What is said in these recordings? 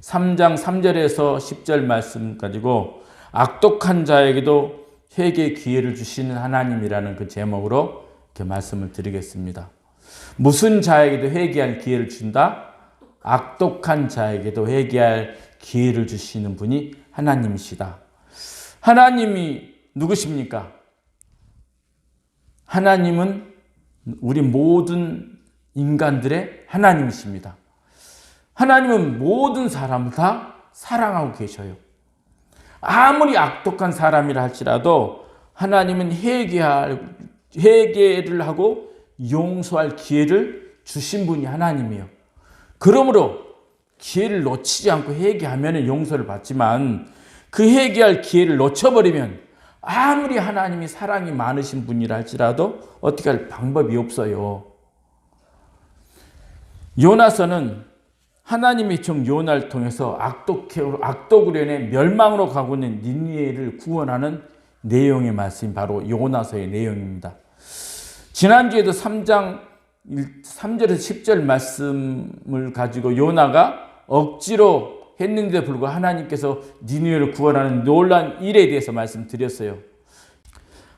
3장 3절에서 10절 말씀 가지고 악독한 자에게도 회개의 기회를 주시는 하나님이라는 그 제목으로 이렇게 말씀을 드리겠습니다. 무슨 자에게도 회개할 기회를 준다? 악독한 자에게도 회개할 기회를 주시는 분이 하나님이시다. 하나님이 누구십니까? 하나님은 우리 모든 인간들의 하나님이십니다. 하나님은 모든 사람을 다 사랑하고 계셔요. 아무리 악독한 사람이라 할지라도 하나님은 회개를 하고 용서할 기회를 주신 분이 하나님이에요. 그러므로 기회를 놓치지 않고 회개하면 용서를 받지만 그 회개할 기회를 놓쳐버리면 아무리 하나님이 사랑이 많으신 분이라 할지라도 어떻게 할 방법이 없어요. 요나서는 하나님이 종 요나를 통해서 악독으로 인해 멸망으로 가고 있는 니느웨를 구원하는 내용의 말씀이 바로 요나서의 내용입니다. 지난주에도 3장 3절에서 10절 말씀을 가지고 요나가 억지로 했는데도 불구하고 하나님께서 니느웨를 구원하는 놀라운 일에 대해서 말씀드렸어요.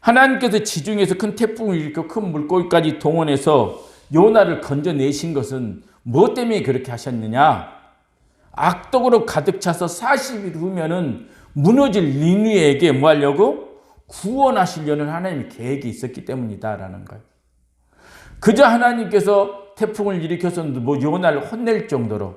하나님께서 지중해에서 큰 태풍을 일으켜 큰 물고기까지 동원해서 요나를 건져내신 것은 무엇 때문에 그렇게 하셨느냐? 악독으로 가득 차서 40일 후면은 무너질 니느웨에게 뭐 하려고? 구원하시려는 하나님의 계획이 있었기 때문이다라는 거예요. 그저 하나님께서 태풍을 일으켜서 뭐 요나를 혼낼 정도로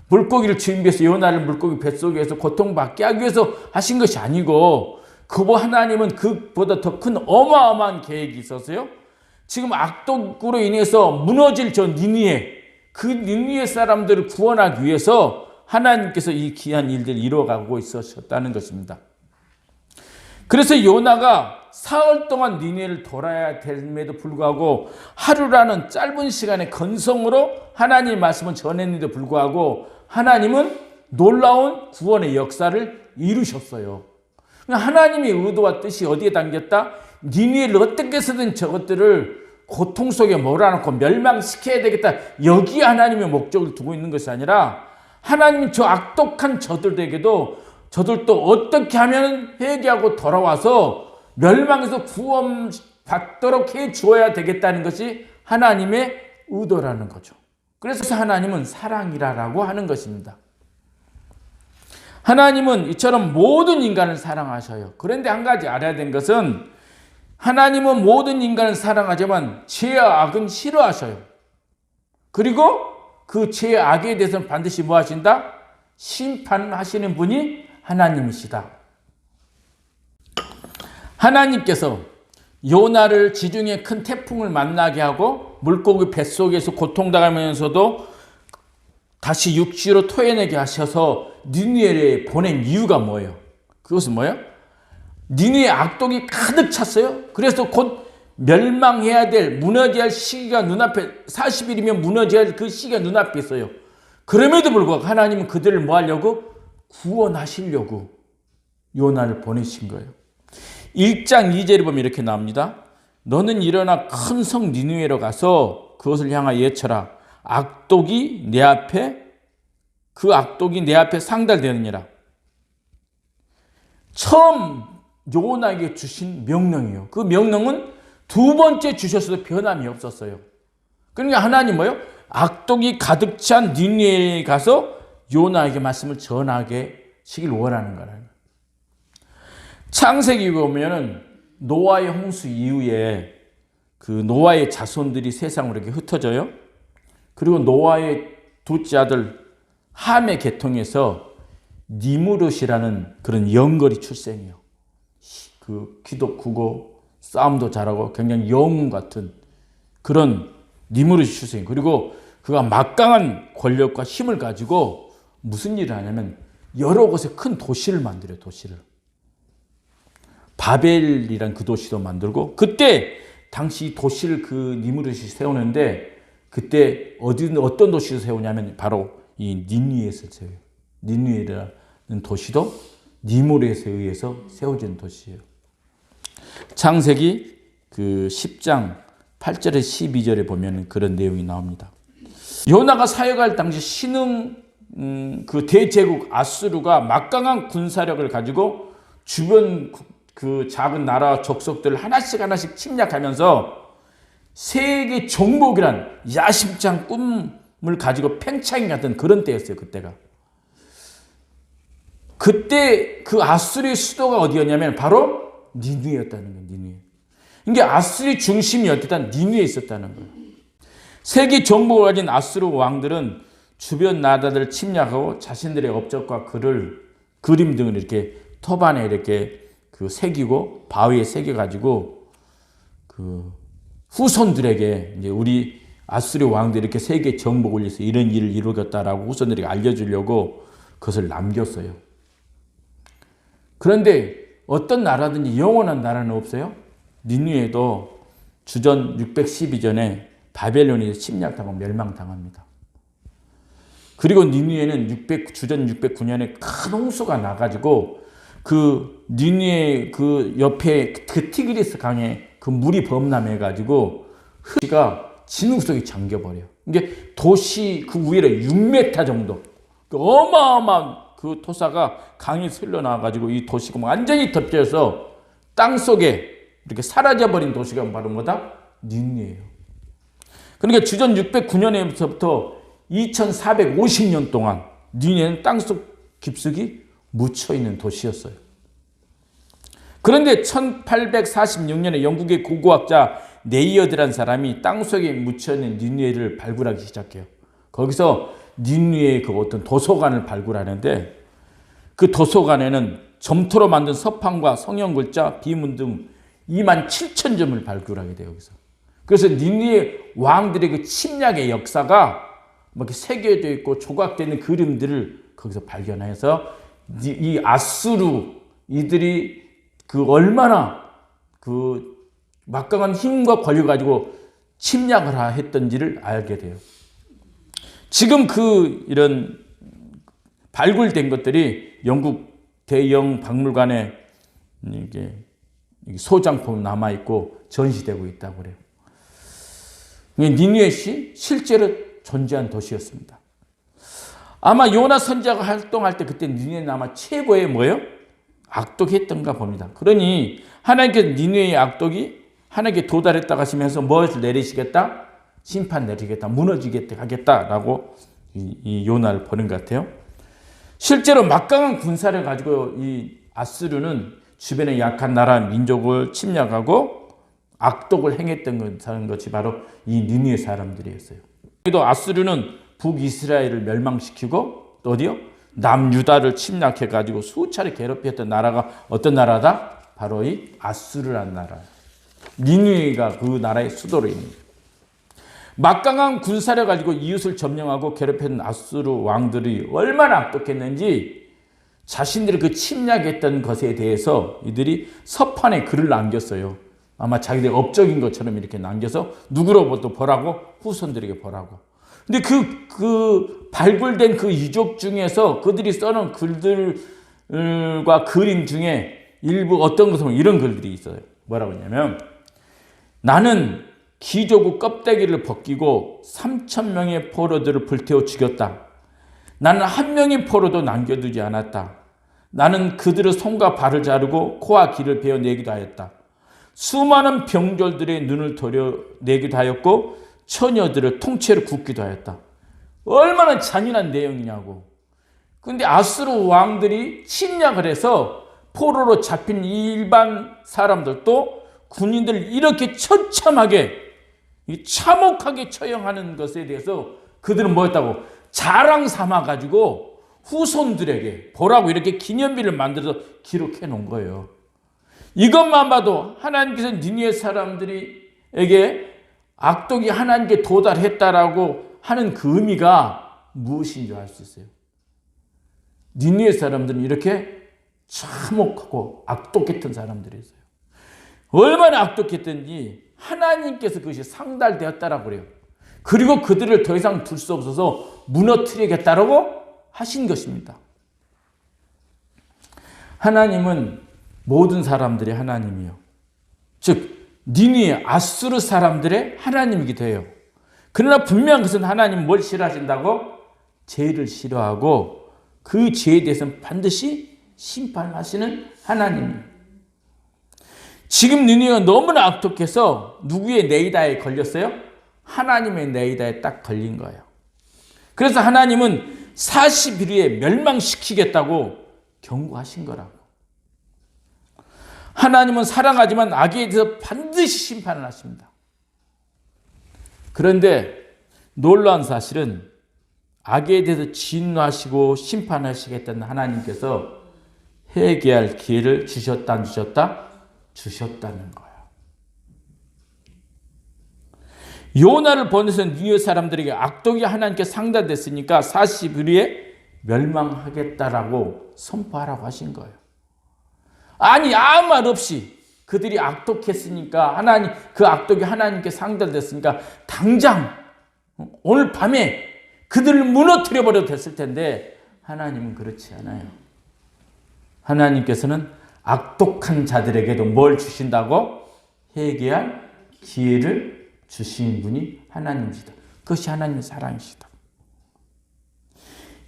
물고기를 준비해서 요나를 물고기 뱃속에서 고통받게 하기 위해서 하신 것이 아니고 하나님은 그보다 더 큰 어마어마한 계획이 있어서요. 지금 악독으로 인해서 무너질 저 니느웨, 그 니느웨 사람들을 구원하기 위해서 하나님께서 이 귀한 일들을 이루어가고 있으셨다는 것입니다. 그래서 요나가 사흘 동안 니느웨를 돌아야 됨에도 불구하고 하루라는 짧은 시간에 건성으로 하나님의 말씀을 전했는데도 불구하고 하나님은 놀라운 구원의 역사를 이루셨어요. 하나님의 의도와 뜻이 어디에 담겼다? 니느웨를 어떻게 해서든 저것들을 고통 속에 몰아넣고 멸망시켜야 되겠다. 여기에 하나님의 목적을 두고 있는 것이 아니라 하나님이 저 악독한 저들도 어떻게 하면 회개하고 돌아와서 멸망에서 구원받도록 해 주어야 되겠다는 것이 하나님의 의도라는 거죠. 그래서 하나님은 사랑이라고 하는 것입니다. 하나님은 이처럼 모든 인간을 사랑하셔요. 그런데 한 가지 알아야 되는 것은 하나님은 모든 인간을 사랑하지만 죄와 악은 싫어하셔요. 그리고 그 죄와 악에 대해서는 반드시 뭐 하신다? 심판하시는 분이 하나님이시다. 하나님께서 요나를 지중해 큰 태풍을 만나게 하고 물고기 뱃속에서 고통당하면서도 다시 육지로 토해내게 하셔서 니느웨에 보낸 이유가 뭐예요? 그것은 뭐예요? 니느웨 악독이 가득 찼어요. 그래서 곧 멸망해야 될, 무너져야 할 시기가 눈앞에, 40일이면 무너져야 할 그 시기가 눈앞에 있어요. 그럼에도 불구하고 하나님은 그들을 뭐 하려고? 구원하시려고 요나를 보내신 거예요. 1장 2절에 보면 이렇게 나옵니다. 너는 일어나 큰 성 니느웨로 가서 그것을 향하여 외쳐라. 그 악독이 내 앞에 상달되느니라. 처음 요나에게 주신 명령이에요. 그 명령은 두 번째 주셨어도 변함이 없었어요. 그러니까 하나님 뭐예요? 악독이 가득 찬 니느웨에 가서 요나에게 말씀을 전하시길 원하는 거라는 거예요. 창세기 보면은 노아의 홍수 이후에 그 노아의 자손들이 세상으로 이렇게 흩어져요. 그리고 노아의 둘째 아들 함의 계통에서 니무롯이라는 그런 영걸이 출생해요. 그 키도 크고 싸움도 잘하고 굉장히 영웅 같은 그런 니무롯이 출생해요. 그리고 그가 막강한 권력과 힘을 가지고 무슨 일을 하냐면 여러 곳에 큰 도시를 만들어요. 도시를. 바벨이란 그 도시도 만들고 그때 당시 도시를 그 니무롯이 세우는데 그때 어떤 도시를 세우냐면 바로 이 니느웨에서 세워요. 니느웨라는 도시도 니무롯에 의해서 세워진 도시예요. 창세기 그 10장 8절에 12절에 보면 그런 내용이 나옵니다. 요나가 사역할 당시 신흥 그 대제국 아수르가 막강한 군사력을 가지고 주변 그 작은 나라 족속들을 하나씩 침략하면서 세계 정복이란 야심찬 꿈을 가지고 팽창이 같은 그런 때였어요. 그때가. 그때 그 아수르의 수도가 어디였냐면 바로 니누에였다는 거예요. 니누에. 이게 아수르의 중심이 어쨌든 니누에 있었다는 거예요. 세계 정복을 가진 아수르 왕들은 주변 나라들을 침략하고 자신들의 업적과 그림 등을 이렇게 터반에 이렇게 그 새기고 바위에 새겨가지고 그 후손들에게 이제 우리 아수르 왕들이 이렇게 세계 정복을 위해서 이런 일을 이루겠다라고 후손들에게 알려주려고 그것을 남겼어요. 그런데 어떤 나라든지 영원한 나라는 없어요. 니누에도 주전 612전에 바벨론이 침략당하고 멸망당합니다. 그리고 니누에는 주전 609년에 큰 홍수가 나가지고 그 니누에 그 옆에 그 티그리스 강에 그 물이 범람해가지고 흙이가 진흙 속에 잠겨버려요. 이게 도시 그 위로 6m 정도 어마어마한 그 토사가 강이 흘러나와가지고 이 도시가 완전히 덮여서 땅 속에 이렇게 사라져버린 도시가 바로 뭐다? 니누에예요. 그러니까 주전 609년에서부터 2450년 동안 니누에는 땅속 깊숙이 묻혀있는 도시였어요. 그런데 1846년에 영국의 고고학자 네이어드라는 사람이 땅속에 묻혀있는 니누에를 발굴하기 시작해요. 거기서 니누에의 그 어떤 도서관을 발굴하는데 그 도서관에는 점토로 만든 서판과 성형글자, 비문 등 27,000점을 발굴하게 돼요. 여기서. 그래서 니누에 왕들의 그 침략의 역사가 이렇게 새겨져 있고 조각되어 있는 그림들을 거기서 발견해서 이 아수르 이들이 그 얼마나 그 막강한 힘과 권력을 가지고 침략을 했던지를 알게 돼요. 지금 그 이런 발굴된 것들이 영국 대형 박물관에 이게 소장품 남아 있고 전시되고 있다고 그래요. 니누에시 실제로 존재한 도시였습니다. 아마 요나 선지자가 활동할 때 그때 니누에는 아마 최고의 뭐예요? 악독했던가 봅니다. 그러니 하나님께서 니누에의 악독이 하나님께 도달했다고 하시면서 무엇을 내리시겠다? 심판 내리겠다, 무너지겠다 하겠다라고 이 요나를 보는 것 같아요. 실제로 막강한 군사를 가지고 이 아수르는 주변의 약한 나라 민족을 침략하고 악독을 행했던 것이 바로 이 니느웨 사람들이었어요. 또 아수르는 북이스라엘을 멸망시키고 또 어디요? 남유다를 침략해 가지고 수차례 괴롭혔던 나라가 어떤 나라다? 바로 이 아수르라는 나라. 니느웨가 그 나라의 수도로 있는 거예요. 막강한 군사를 가지고 이웃을 점령하고 괴롭혔던 아수르 왕들이 얼마나 악독했는지 자신들이 그 침략했던 것에 대해서 이들이 서판에 글을 남겼어요. 아마 자기들 업적인 것처럼 이렇게 남겨서 누구로부터 보라고? 후손들에게 보라고. 근데 그 발굴된 그 유적 중에서 그들이 써놓은 글들과 그림 중에 일부 어떤 것은 이런 글들이 있어요. 뭐라고 했냐면 나는 기조국 껍데기를 벗기고 3,000명의 포로들을 불태워 죽였다. 나는 한 명의 포로도 남겨두지 않았다. 나는 그들의 손과 발을 자르고 코와 귀를 베어내기도 하였다. 수많은 병졸들의 눈을 도려내기도 하였고 처녀들을 통째로 굽기도 하였다. 얼마나 잔인한 내용이냐고. 그런데 아수르 왕들이 침략을 해서 포로로 잡힌 일반 사람들도 군인들을 이렇게 처참하게 참혹하게 처형하는 것에 대해서 그들은 뭐였다고? 자랑 삼아가지고 후손들에게 보라고 이렇게 기념비를 만들어서 기록해 놓은 거예요. 이것만 봐도 하나님께서 니느웨 사람들에게 악독이 하나님께 도달했다라고 하는 그 의미가 무엇인지 알 수 있어요. 니느웨 사람들은 이렇게 참혹하고 악독했던 사람들이었어요. 얼마나 악독했던지 하나님께서 그것이 상달되었다라고 그래요. 그리고 그들을 더 이상 둘 수 없어서 무너뜨리겠다라고 하신 것입니다. 하나님은 모든 사람들의 하나님이요. 즉 니느웨 아수르 사람들의 하나님이기도 해요. 그러나 분명한 것은 하나님 뭘 싫어하신다고? 죄를 싫어하고 그 죄에 대해서는 반드시 심판하시는 하나님입니다. 지금 니느웨가 너무나 악독해서 누구의 네이다에 걸렸어요? 하나님의 네이다에 딱 걸린 거예요. 그래서 하나님은 40일 후에 멸망시키겠다고 경고하신 거라고. 하나님은 사랑하지만 악에 대해서 반드시 심판을 하십니다. 그런데 놀라운 사실은 악에 대해서 진노하시고 심판하시겠다는 하나님께서 회개할 기회를 주셨다 안 주셨다? 주셨다는 거예요. 요나를 보내서 니느웨 사람들에게 악독이 하나님께 상달됐으니까 40일 후에 멸망하겠다라고 선포하라고 하신 거예요. 아니 아무 말 없이 그들이 악독했으니까 하나님 그 악독이 하나님께 상달됐으니까 당장 오늘 밤에 그들을 무너뜨려 버려도 됐을 텐데 하나님은 그렇지 않아요. 하나님께서는 악독한 자들에게도 뭘 주신다고? 회개할 기회를 주신 분이 하나님이시다. 그것이 하나님의 사랑이시다.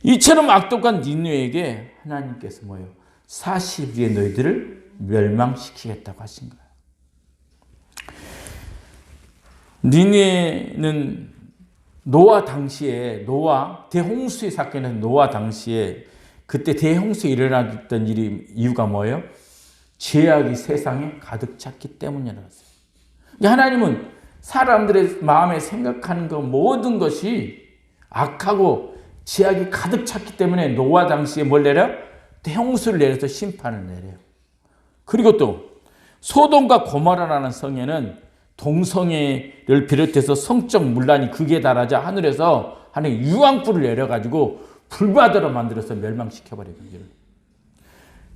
이처럼 악독한 니느웨에게 하나님께서 뭐예요? 40일에 너희들을 멸망시키겠다고 하신 거예요. 니느웨는 노아 당시에 대홍수의 사건에서 노아 당시에 그때 대홍수에 일어났던 이유가 뭐예요? 죄악이 세상에 가득 찼기 때문이라서. 하나님은 사람들의 마음에 생각하는 것 모든 것이 악하고 죄악이 가득 찼기 때문에 노아 당시에 뭘 내려? 대홍수를 내려서 심판을 내려요. 그리고 또 소돔과 고모라라는 성에는 동성애를 비롯해서 성적 문란이 극에 달하자 하늘에서 하나님 유황불을 내려가지고 불바다로 만들어서 멸망시켜버리거든요.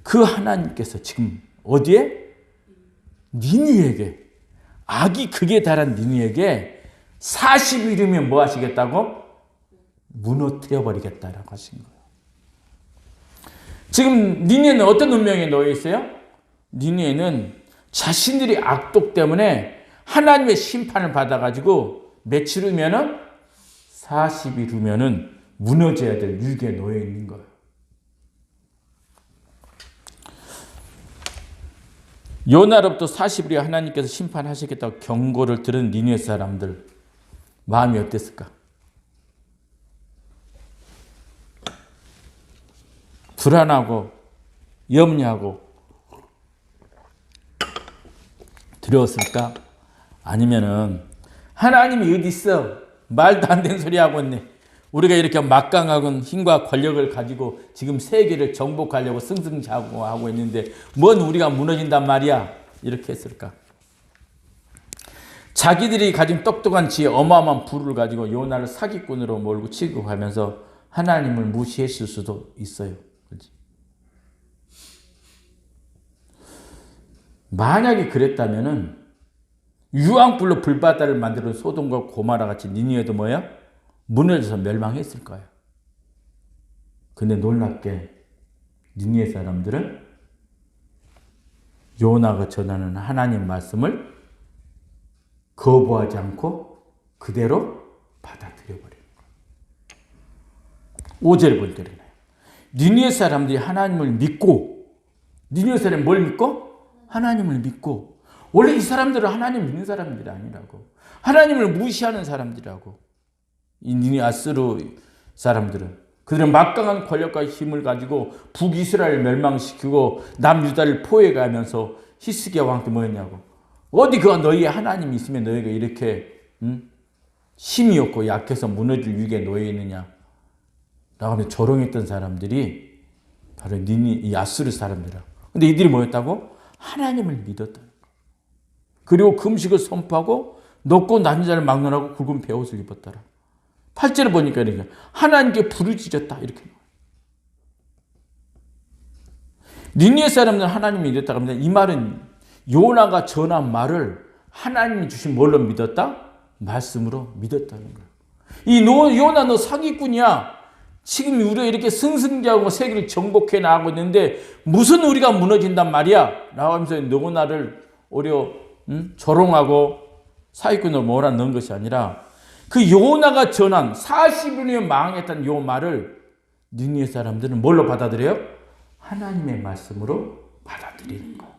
그 하나님께서 지금 어디에? 니느웨에게, 악이 극에 달한 니느웨에게 40일이면 뭐 하시겠다고? 무너뜨려 버리겠다라고 하신 거예요. 지금 니느웨는 어떤 운명에 놓여 있어요? 니느웨는 자신들이 악독 때문에 하나님의 심판을 받아가지고 며칠 후면은 40일 후면은 무너져야 될 위기에 놓여 있는 거예요. 요나로부터 40일에 하나님께서 심판하시겠다고 경고를 들은 니느웨 사람들 마음이 어땠을까? 불안하고 염려하고 두려웠을까? 아니면은 하나님이 어디 있어? 말도 안 되는 소리 하고 있네. 우리가 이렇게 막강하고 힘과 권력을 가지고 지금 세계를 정복하려고 승승장구하고 있는데 뭔 우리가 무너진단 말이야? 이렇게 했을까? 자기들이 가진 똑똑한 지혜, 어마어마한 부를 가지고 요나를 사기꾼으로 몰고 취급하면서 하나님을 무시했을 수도 있어요. 그렇지? 만약에 그랬다면은 유황불로 불바다를 만드는 소돔과 고모라 같이 니느웨도 뭐야? 무너져서 멸망했을 거예요. 근데 놀랍게 니느웨 사람들은 요나가 전하는 하나님 말씀을 거부하지 않고 그대로 받아들여 버리는 거예요. 5절 볼 때는 니느웨 사람들이 하나님을 믿고, 니느웨 사람이 뭘 믿고? 하나님을 믿고. 원래 이 사람들은 하나님 믿는 사람들이 아니라고. 하나님을 무시하는 사람들이라고. 이 니느웨 아수르 사람들은. 그들은 막강한 권력과 힘을 가지고 북이스라엘을 멸망시키고 남유다를 포획하면서 히스기야 왕한테 뭐였냐고. 어디 그가 너희의 하나님이 있으면 너희가 이렇게 힘이 없고 약해서 무너질 위기에 놓여 있느냐. 라고 하면서 조롱했던 사람들이 바로 이 아수르 사람들이라고. 근데 이들이 뭐였다고? 하나님을 믿었다. 그리고 금식을 선포하고 높고 낮은 자를 막론하고 굵은 베옷을 입었더라. 8절을 보니까 이렇게 하나님께 부르짖었다 이렇게. 니느웨 사람들은 하나님을 믿었다고 합니다. 이 말은 요나가 전한 말을 하나님이 주신 뭘로 믿었다? 말씀으로 믿었다는 거예요. 이 요나 너 사기꾼이야. 지금 우리가 이렇게 승승장구하고 세계를 정복해 나가고 있는데 무슨 우리가 무너진단 말이야? 라고 하면서 요나를 오히려 조롱하고 사기꾼으로 몰아넣은 것이 아니라 그 요나가 전한 40일이면 망했다는 요 말을 니느웨 사람들은 뭘로 받아들여요? 하나님의 말씀으로 받아들이는 거예요.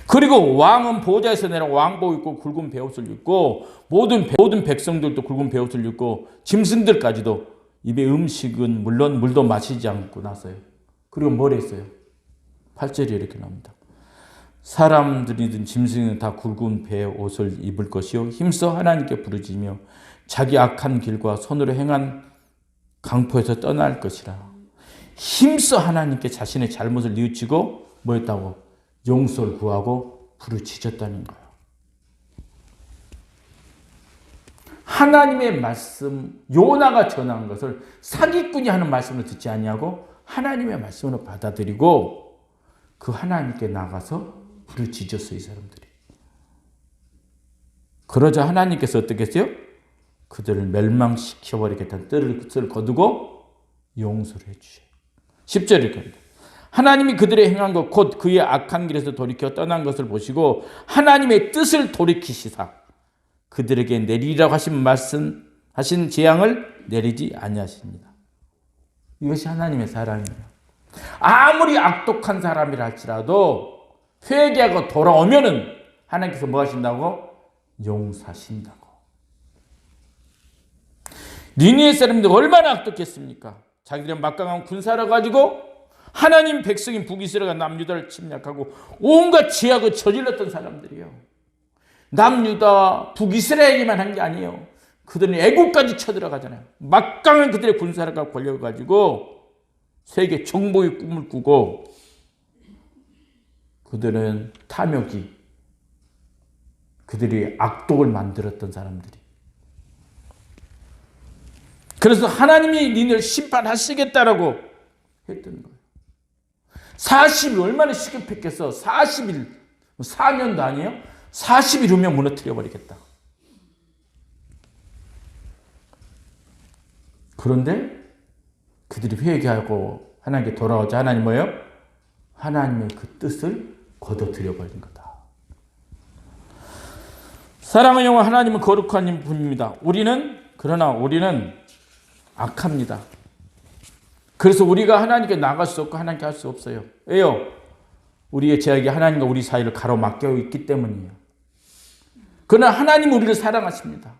그리고 왕은 보좌에서 내려 왕복 입고 굵은 베옷을 입고 모든 백성들도 굵은 베옷을 입고 짐승들까지도 입에 음식은 물론 물도 마시지 않고 나서요. 그리고 뭘 했어요? 8절이 이렇게 나옵니다. 사람들이든 짐승이든 다 굵은 베옷을 입을 것이요 힘써 하나님께 부르짖으며 자기 악한 길과 손으로 행한 강포에서 떠날 것이라. 힘써 하나님께 자신의 잘못을 뉘우치고 뭐였다고? 용서를 구하고 부르짖었다는 거예요. 하나님의 말씀, 요나가 전한 것을 사기꾼이 하는 말씀을 듣지 아니하고 하나님의 말씀으로 받아들이고 그 하나님께 나가서 부르짖었어요, 이 사람들이. 그러자 하나님께서 어떻게 했어요? 그들을 멸망시켜버리겠다는 뜻을 거두고 용서를 해주셔요. 10절 이렇게 합니다. 하나님이 그들의 행한 것 곧 그의 악한 길에서 돌이켜 떠난 것을 보시고 하나님의 뜻을 돌이키시사 그들에게 내리라고 하신 재앙을 내리지 아니하십니다. 이것이 하나님의 사랑이에요. 아무리 악독한 사람이라 할지라도 회개하고 돌아오면은 하나님께서 뭐 하신다고? 용서하신다고. 니느웨 사람들 얼마나 악독했습니까? 자기들은 막강한 군사를 가지고 하나님 백성인 북이스라엘과 남유다를 침략하고 온갖 죄악을 저질렀던 사람들이에요. 남유다 북이스라엘에게만 한 게 아니에요. 그들은 애국까지 쳐들어가잖아요. 막강한 그들의 군사를 걸려가지고 세계 정복의 꿈을 꾸고 그들은 탐욕이 그들이 악독을 만들었던 사람들이. 그래서 하나님이 니네를 심판하시겠다라고 했던 거예요. 40일 얼마나 시급했겠어. 40일 4년도 아니에요. 40일 후면 무너뜨려 버리겠다. 그런데 그들이 회개하고 하나님께 돌아오자 하나님 뭐예요? 하나님의 그 뜻을 거둬들여 버린 거다. 사랑의 영혼 하나님은 거룩한 분입니다. 그러나 우리는 악합니다. 그래서 우리가 하나님께 나갈 수 없고 하나님께 할 수 없어요. 왜요? 우리의 죄악이 하나님과 우리 사이를 가로막혀 있기 때문이에요. 그러나 하나님은 우리를 사랑하십니다.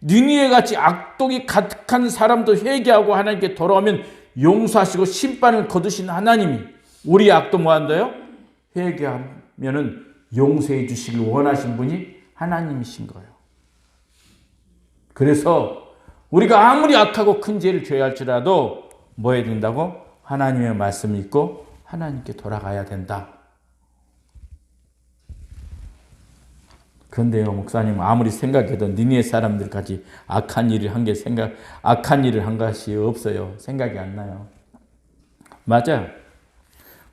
니느웨 같이 악독이 가득한 사람도 회개하고 하나님께 돌아오면 용서하시고 심판을 거두신 하나님이 우리의 악도 뭐 한다요? 회개하면은 용서해 주시길 원하신 분이 하나님이신 거예요. 그래서 우리가 아무리 악하고 큰 죄를 죄할지라도 뭐 해야 된다고? 하나님의 말씀을 읽고 하나님께 돌아가야 된다. 그런데요, 목사님 아무리 생각해도 니느웨 사람들까지 악한 일을 한 것이 없어요. 생각이 안 나요. 맞아요.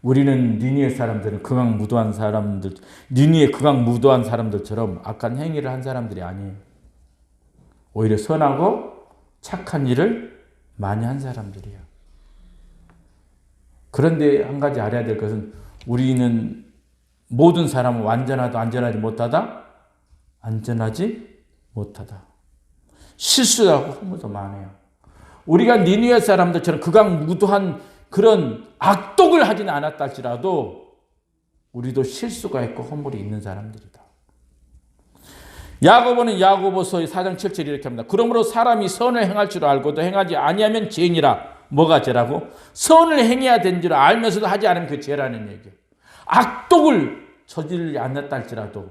우리는 니느웨 사람들은 니느웨 극악 무도한 사람들처럼 악한 행위를 한 사람들이 아니에요. 오히려 선하고 착한 일을 많이 한 사람들이에요. 그런데 한 가지 알아야 될 것은 우리는 모든 사람은 완전하다 안전하지 못하다? 안전하지 못하다. 실수하고 허물도 많아요. 우리가 니느웨 사람들처럼 극악무도한 그런 악독을 하지는 않았다 할지라도 우리도 실수가 있고 허물이 있는 사람들이다. 야고보는 야고보서의 4장 7절 이렇게 합니다. 그러므로 사람이 선을 행할 줄 알고도 행하지 아니하면 죄니라. 뭐가 죄라고? 선을 행해야 되는 줄 알면서도 하지 않으면 그 죄라는 얘기예요. 악독을 저지르지 않았다 할지라도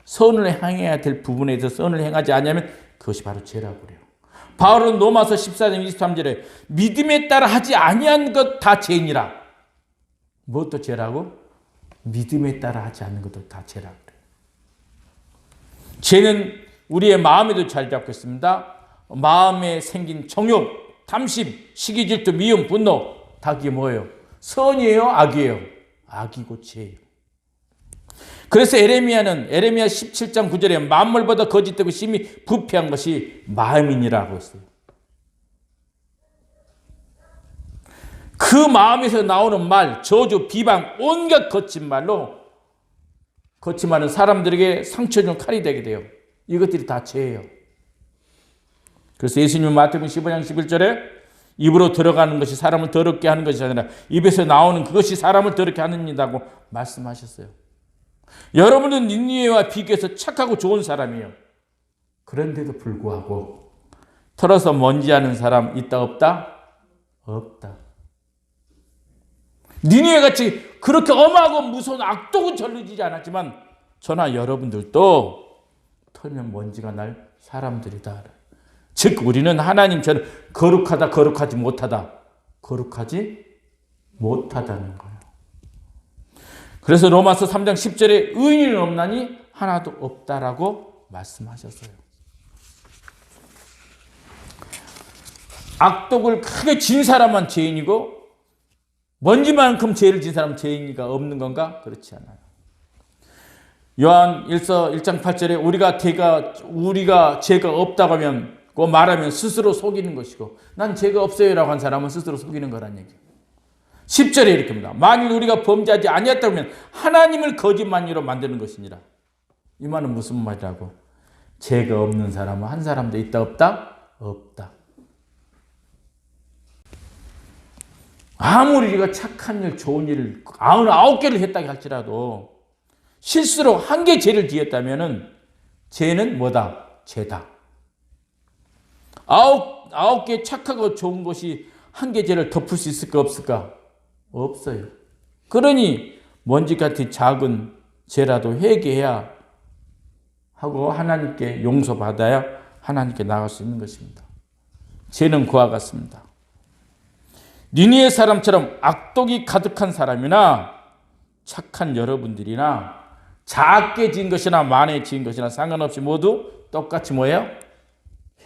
선을 행해야 될 부분에 있어서 선을 행하지 않으면 그것이 바로 죄라고 그래요. 바울은 로마서 14장 23절에 믿음에 따라 하지 아니한 것 다 죄니라. 무엇도 죄라고? 믿음에 따라 하지 않는 것도 다 죄라고 그래요. 죄는 우리의 마음에도 자리 잡고 있습니다. 마음에 생긴 정욕, 탐심, 시기, 질투, 미움, 분노 다 그게 뭐예요? 선이에요? 악이에요? 악이고 죄예요. 그래서 에레미야 17장 9절에 만물보다 거짓되고 심히 부패한 것이 마음이니라고 했어요. 그 마음에서 나오는 말, 저주, 비방, 온갖 거친 말로 거친 말은 사람들에게 상처 준 칼이 되게 돼요. 이것들이 다 죄예요. 그래서 예수님은 마태복음 15장 11절에 입으로 들어가는 것이 사람을 더럽게 하는 것이 아니라 입에서 나오는 그것이 사람을 더럽게 하는 일이라고 말씀하셨어요. 여러분은 니느웨와 비교해서 착하고 좋은 사람이에요. 그런데도 불구하고 털어서 먼지하는 사람 있다 없다? 없다. 니느웨 같이 그렇게 엄하고 무서운 악독은 전해지지 않았지만 저나 여러분들도 털면 먼지가 날 사람들이다. 즉 우리는 하나님처럼 거룩하다 거룩하지 못하다 거룩하지 못하다는 거예요. 그래서 로마서 3장 10절에 의인은 없나니 하나도 없다라고 말씀하셨어요. 악독을 크게 진 사람만 죄인이고 먼지만큼 죄를 진 사람은 죄인이가 없는 건가? 그렇지 않아요. 요한 1장 8절에 우리가 죄가 없다고 하면 말하면 스스로 속이는 것이고 난 죄가 없어요라고 한 사람은 스스로 속이는 거란 얘기예요. 10절에 이렇게 합니다. 만일 우리가 범죄하지 아니었다면 하나님을 거짓말로 만드는 것이니라. 이 말은 무슨 말이라고? 죄가 없는 사람은 한 사람도 있다 없다? 없다. 아무리 우리가 착한 일, 좋은 일을 99개를 했다 할지라도 실수로 한 개 죄를 지었다면 죄는 뭐다? 죄다. 9개 착하고 좋은 것이 한 개 죄를 덮을 수 있을까 없을까? 없어요. 그러니 먼지같이 작은 죄라도 회개해야 하고 하나님께 용서받아야 하나님께 나갈 수 있는 것입니다. 죄는 그와 같습니다. 니느웨 사람처럼 악독이 가득한 사람이나 착한 여러분들이나 작게 지은 것이나 많이 지은 것이나 상관없이 모두 똑같이 뭐예요?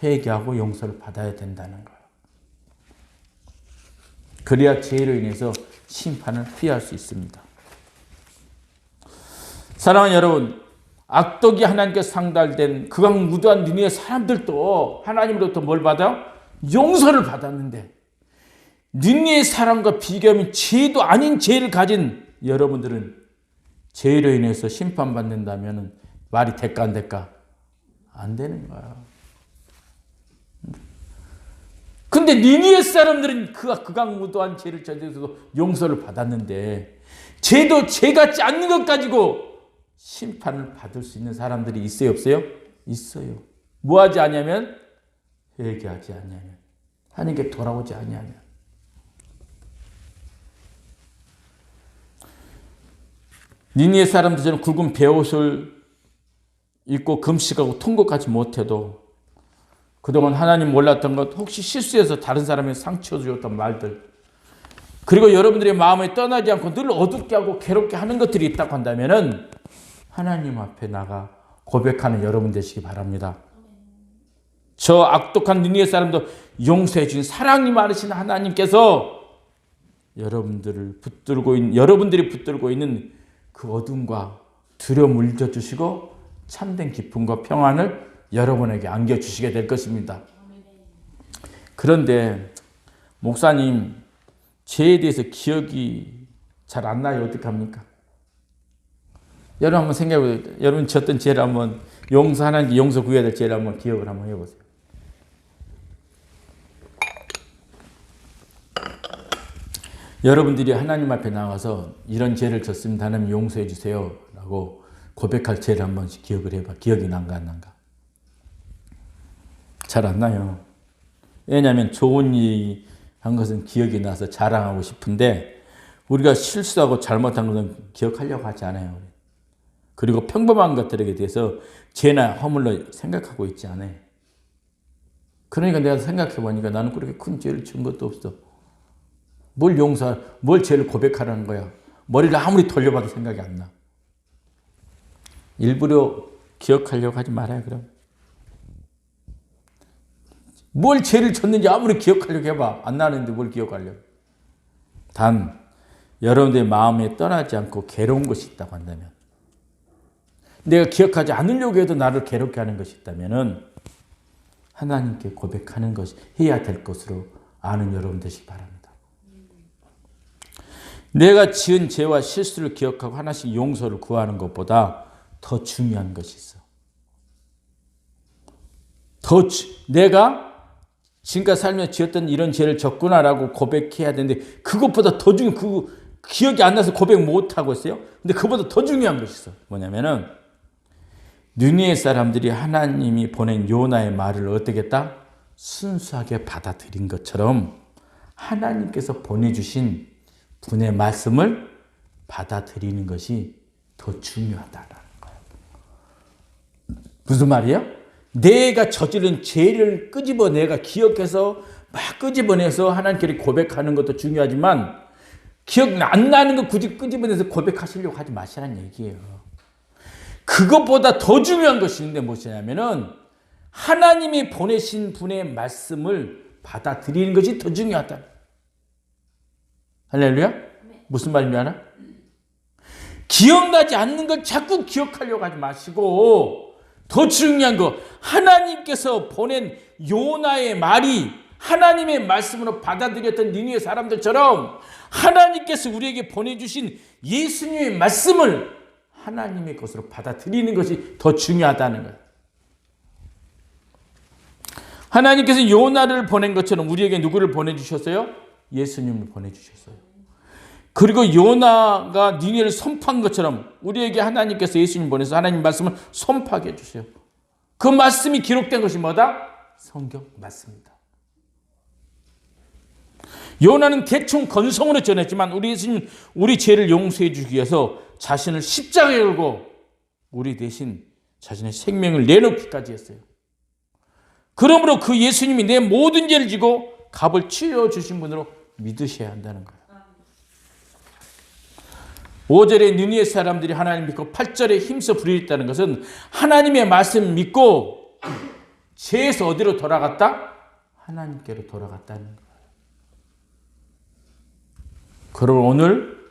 회개하고 용서를 받아야 된다는 거예요. 그래야 죄로 인해서 심판을 피할 수 있습니다. 사랑하는 여러분, 악독이 하나님께 상달된 극악무도한 니느웨 사람들도 하나님으로부터 뭘 받아? 용서를 받았는데 니느웨 사람과 비교하면 죄도 아닌 죄를 가진 여러분들은 죄로 인해서 심판받는다면 말이 될까 안 될까? 안 되는 거야. 근데 니느웨 사람들은 극악무도한 죄를 저질러서도 용서를 받았는데 죄도 죄 같지 않는 것 가지고 심판을 받을 수 있는 사람들이 있어요 없어요? 있어요. 뭐 하지 않냐면 회개하지 않냐면 하나님께 돌아오지 않냐면 니느웨 사람들처럼 굵은 베옷을 입고 금식하고 통곡하지 못해도 그동안 하나님 몰랐던 것, 혹시 실수해서 다른 사람에게 상처 주었던 말들, 그리고 여러분들의 마음에 떠나지 않고 늘 어둡게 하고 괴롭게 하는 것들이 있다고 한다면 하나님 앞에 나가 고백하는 여러분 되시기 바랍니다. 저 악독한 니느웨 사람도 용서해 주신 사랑이 많으신 하나님께서 여러분들이 붙들고 있는 그 어둠과 들여 물려주시고 참된 기쁨과 평안을 여러분에게 안겨주시게 될 것입니다. 그런데 목사님, 죄에 대해서 기억이 잘 안 나요. 어떡합니까? 여러분 한번 생각해보세요. 여러분 졌던 죄를 한번 하나님께 용서 구해야 될 죄를 한번 기억을 한번 해보세요. 여러분들이 하나님 앞에 나가서 이런 죄를 졌습니다. 하나님 용서해 주세요 라고 고백할 죄를 한 번씩 기억을 해봐. 기억이 난가 안 난가? 잘 안 나요. 왜냐하면 좋은 일 한 것은 기억이 나서 자랑하고 싶은데 우리가 실수하고 잘못한 것은 기억하려고 하지 않아요. 그리고 평범한 것들에 대해서 죄나 허물로 생각하고 있지 않아요. 그러니까 내가 생각해 보니까 나는 그렇게 큰 죄를 지은 것도 없어. 뭘 죄를 고백하라는 거야. 머리를 아무리 돌려봐도 생각이 안 나. 일부러 기억하려고 하지 말아요, 그럼. 뭘 죄를 졌는지 아무리 기억하려고 해봐. 안 나는데 뭘 기억하려고. 단, 여러분들의 마음에 떠나지 않고 괴로운 것이 있다고 한다면, 내가 기억하지 않으려고 해도 나를 괴롭게 하는 것이 있다면 하나님께 고백하는 것이 해야 될 것으로 아는 여러분 되시기 바랍니다. 내가 지은 죄와 실수를 기억하고 하나씩 용서를 구하는 것보다 더 중요한 것이 있어. 내가 지금까지 살면서 지었던 이런 죄를 졌구나라고 고백해야 되는데 그것보다 더 중요한 그 기억이 안 나서 고백 못하고 있어요. 근데 그보다 더 중요한 것이 있어. 뭐냐면은 느니에 사람들이 하나님이 보낸 요나의 말을 어떻게 했다? 순수하게 받아들인 것처럼 하나님께서 보내주신 분의 말씀을 받아들이는 것이 더 중요하다라는 거예요. 무슨 말이에요? 내가 저지른 죄를 끄집어내가 기억해서 막 끄집어내서 하나님께 고백하는 것도 중요하지만 기억 안 나는 거 굳이 끄집어내서 고백하시려고 하지 마시라는 얘기예요. 그것보다 더 중요한 것이 있는데 무엇이냐면은 하나님이 보내신 분의 말씀을 받아들이는 것이 더 중요하다. 할렐루야? 무슨 말인지 알아? 기억나지 않는 걸 자꾸 기억하려고 하지 마시고 더 중요한 거 하나님께서 보낸 요나의 말이 하나님의 말씀으로 받아들였던 니느웨 사람들처럼 하나님께서 우리에게 보내주신 예수님의 말씀을 하나님의 것으로 받아들이는 것이 더 중요하다는 거예요. 하나님께서 요나를 보낸 것처럼 우리에게 누구를 보내주셨어요? 예수님을 보내주셨어요. 그리고 요나가 니느웨를 선포한 것처럼 우리에게 하나님께서 예수님 보내서 하나님 말씀을 선포하게 해주세요. 그 말씀이 기록된 것이 뭐다? 성경 말씀입니다. 요나는 대충 건성으로 전했지만 우리 예수님 우리 죄를 용서해 주기 위해서 자신을 십자가에 걸고 우리 대신 자신의 생명을 내놓기까지 했어요. 그러므로 그 예수님이 내 모든 죄를 지고 값을 치러 주신 분으로 믿으셔야 한다는 거예요. 5절에 느니웨 사람들이 하나님 믿고 8절에 힘써 부르짖다는 것은 하나님의 말씀 믿고 죄에서 어디로 돌아갔다? 하나님께로 돌아갔다는 거예요. 그럼 오늘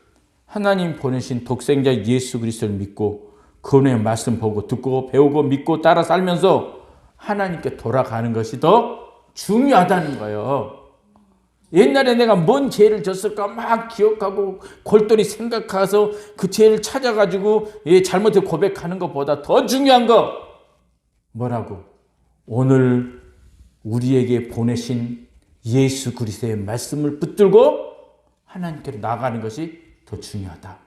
하나님 보내신 독생자 예수 그리스도를 믿고 그분의 말씀 보고 듣고 배우고 믿고 따라 살면서 하나님께 돌아가는 것이 더 중요하다는 거예요. 옛날에 내가 뭔 죄를 졌을까 막 기억하고 골똘히 생각해서 그 죄를 찾아가지고 잘못해 고백하는 것보다 더 중요한 거 뭐라고? 오늘 우리에게 보내신 예수 그리스도의 말씀을 붙들고 하나님께로 나가는 것이 더 중요하다.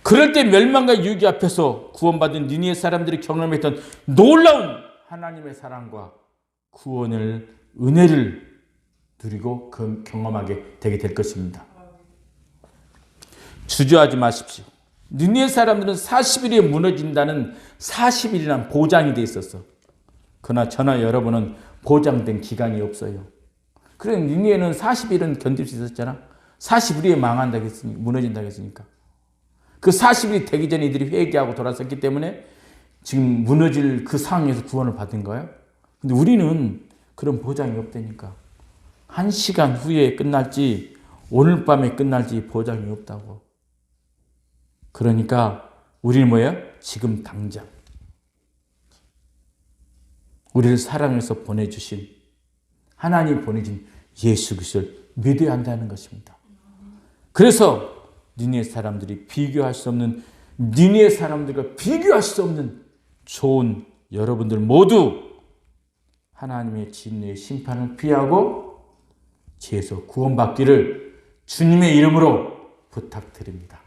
그럴 때 멸망과 유기 앞에서 구원받은 니느웨 사람들이 경험했던 놀라운 하나님의 사랑과 구원을 은혜를 누리고 경험하게 되게 될 것입니다. 주저하지 마십시오. 니느웨 사람들은 40일에 무너진다는 40일이라는 보장이 돼 있었어. 그러나 저나 여러분은 보장된 기간이 없어요. 그래 니느웨는 40일은 견딜 수 있었잖아. 40일에 망한다고 했으니까, 무너진다고 했으니까. 그 40일이 되기 전에 이들이 회개하고 돌아섰기 때문에 지금 무너질 그 상황에서 구원을 받은 거예요. 근데 우리는 그런 보장이 없다니까. 1시간 후에 끝날지 오늘 밤에 끝날지 보장이 없다고. 그러니까 우리는 뭐예요? 지금 당장 우리를 사랑해서 보내주신 하나님 보내준 예수 그리스도를 믿어야 한다는 것입니다. 그래서 니느웨 사람들이 비교할 수 없는 니느웨 사람들과 비교할 수 없는 좋은 여러분들 모두 하나님의 진노의 심판을 피하고 죄에서 구원받기를 주님의 이름으로 부탁드립니다.